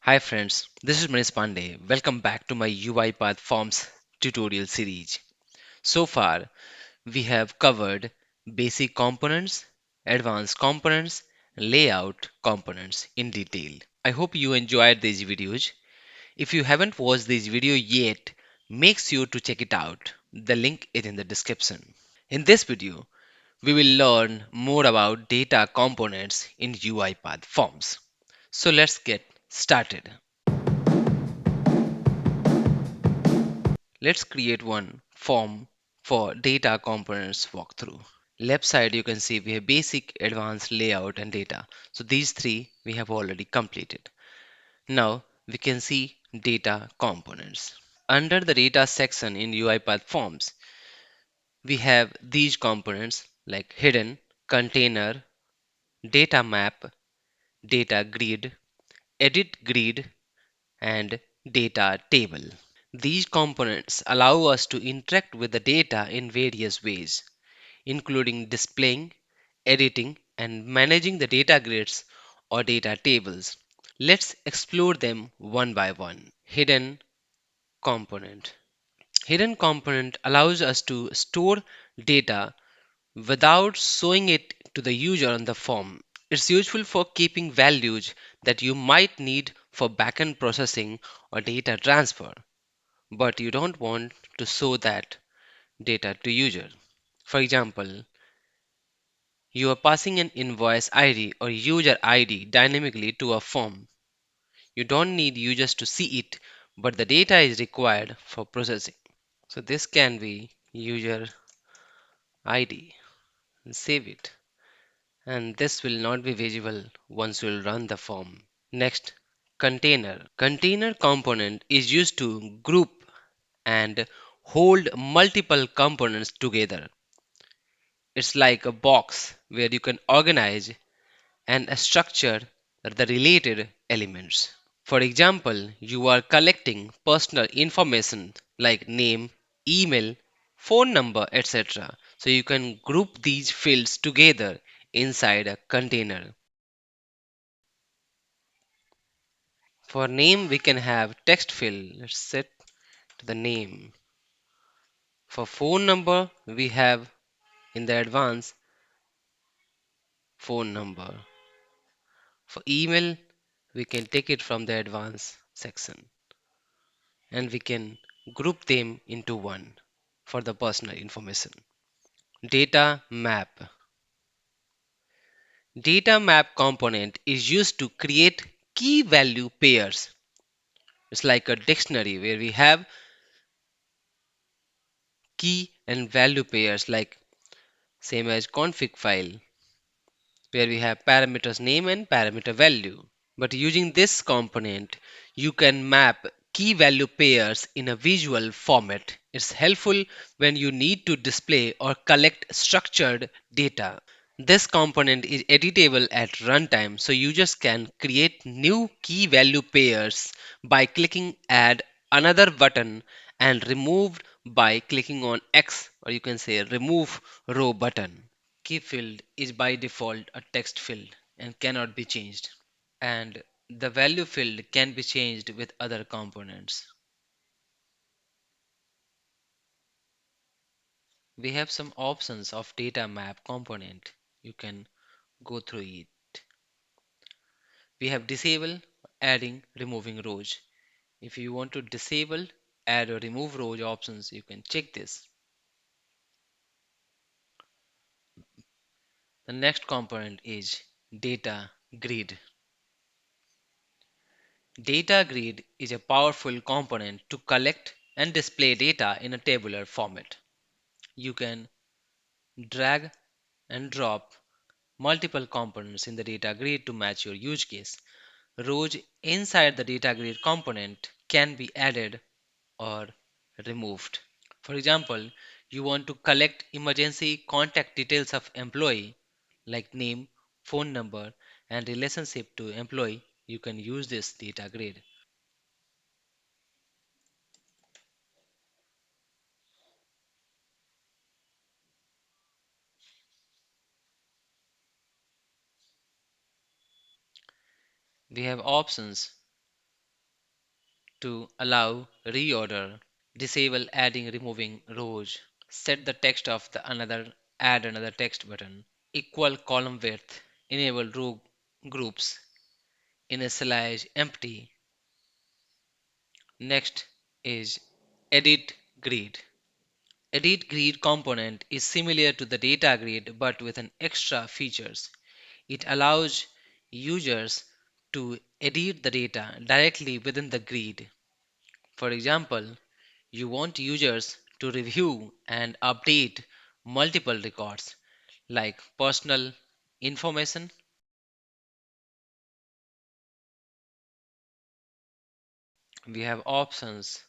Hi friends, this is Manish Pandey. Welcome back to my UiPath Forms tutorial series. So far, we have covered basic components, advanced components, layout components in detail. I hope you enjoyed these videos. If you haven't watched this video yet, make sure to check it out. The link is in the description. In this video, we will learn more about data components in UiPath Forms. So let's get started. Let's create one form for data components walkthrough. Left side you can see we have basic, advanced, layout and data. So these three we have already completed. Now we can see data components. Under the data section in UiPath Forms, we have these components like hidden, container, data map, data grid, edit grid and data table. These components allow us to interact with the data in various ways, including displaying, editing, and managing the data grids or data tables. Let's explore them one by one. Hidden component. Hidden component allows us to store data without showing it to the user on the form. It's useful for keeping values that you might need for backend processing or data transfer, but you don't want to show that data to user. For example, you are passing an invoice ID or user ID dynamically to a form. You don't need users to see it, but the data is required for processing. So this can be user ID and save it. And this will not be visible once you run the form. Next, container. Container component is used to group and hold multiple components together. It's like a box where you can organize and structure the related elements. For example, you are collecting personal information like name, email, phone number, etc. So you can group these fields together inside a container. For name, we can have text field. Let's set to the name. For phone number, we have in the advanced phone number. For email, we can take it from the advanced section and we can group them into one for the personal information. Data map. Data map component is used to create key value pairs. It's like a dictionary where we have key and value pairs like same as config file where we have parameters name and parameter value. But using this component, you can map key value pairs in a visual format. It's helpful when you need to display or collect structured data. This component is editable at runtime, so users can create new key value pairs by clicking add another button and removed by clicking on X, or you can say remove row button. Key field is by default a text field and cannot be changed. And the value field can be changed with other components. We have some options of data map component. You can go through it. We have disable, adding, removing rows. If you want to disable, add or remove rows options, you can check this. The next component is data grid. Data grid is a powerful component to collect and display data in a tabular format. You can drag and drop multiple components in the data grid to match your use case. Rows inside the data grid component can be added or removed. For example, you want to collect emergency contact details of employee like name, phone number, and relationship to employee. You can use this data grid. We have options To allow reorder, disable adding removing rows, set the text of the another, add another text button, equal column width, enable row groups in a slash empty. Next is edit grid. Edit grid component is similar to the data grid but with an extra features. It allows users to edit the data directly within the grid. For example, you want users to review and update multiple records like personal information. We have options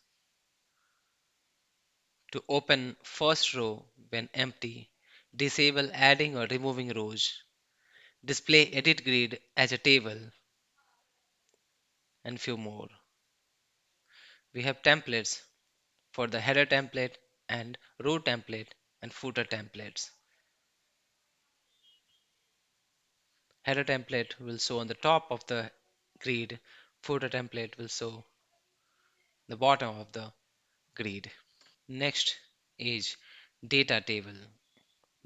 to open first row when empty, disable adding or removing rows, display edit grid as a table, and few more. We have templates for the header template and row template and footer templates. Header template will show on the top of the grid, footer template will show the bottom of the grid. Next is data table.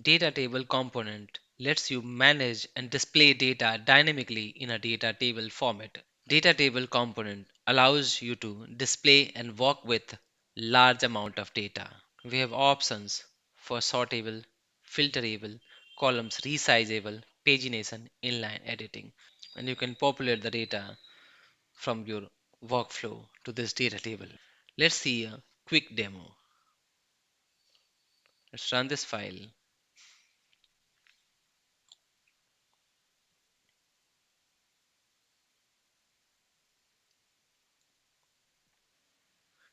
Data table component lets you manage and display data dynamically in a data table format. Data table component allows you to display and work with large amount of data. We have options for sortable, filterable, columns resizable, pagination, inline editing, and you can populate the data from your workflow to this data table. Let's see a quick demo. Let's run this file.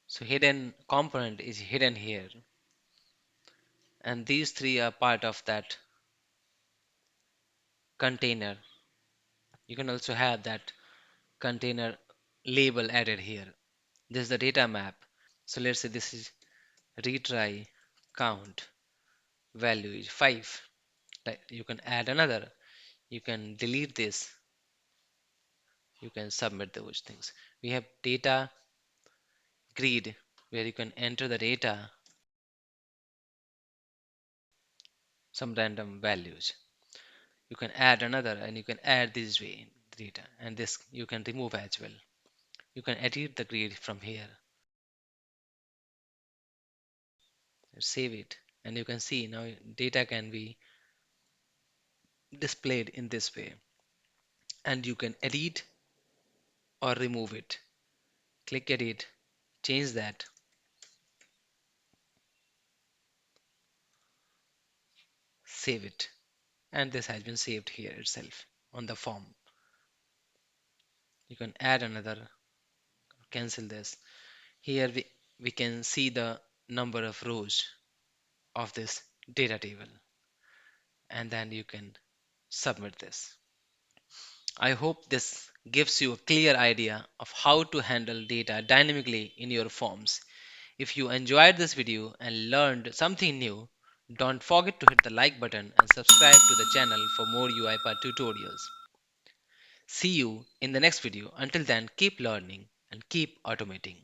So hidden component is hidden here, and these three are part of that container. You can also have that container label added here. This is the data map. So let's say this is retry count value is 5. Like you can add another. You can delete this. You can submit those things. We have data grid where you can enter the data, some random values. You can add another and you can add this way data and this you can remove as well. You can edit the grid from here, save it, and you can see now data can be displayed in this way, and you can edit or remove it. Click edit, change that, save it, and this has been saved here itself on the form. You can add another, cancel this. Here we can see the number of rows of this data table, and then you can submit this. I hope this gives you a clear idea of how to handle data dynamically in your forms. If you enjoyed this video and learned something new, don't forget to hit the like button and subscribe to the channel for more UiPath tutorials. See you in the next video. Until then, keep learning and keep automating.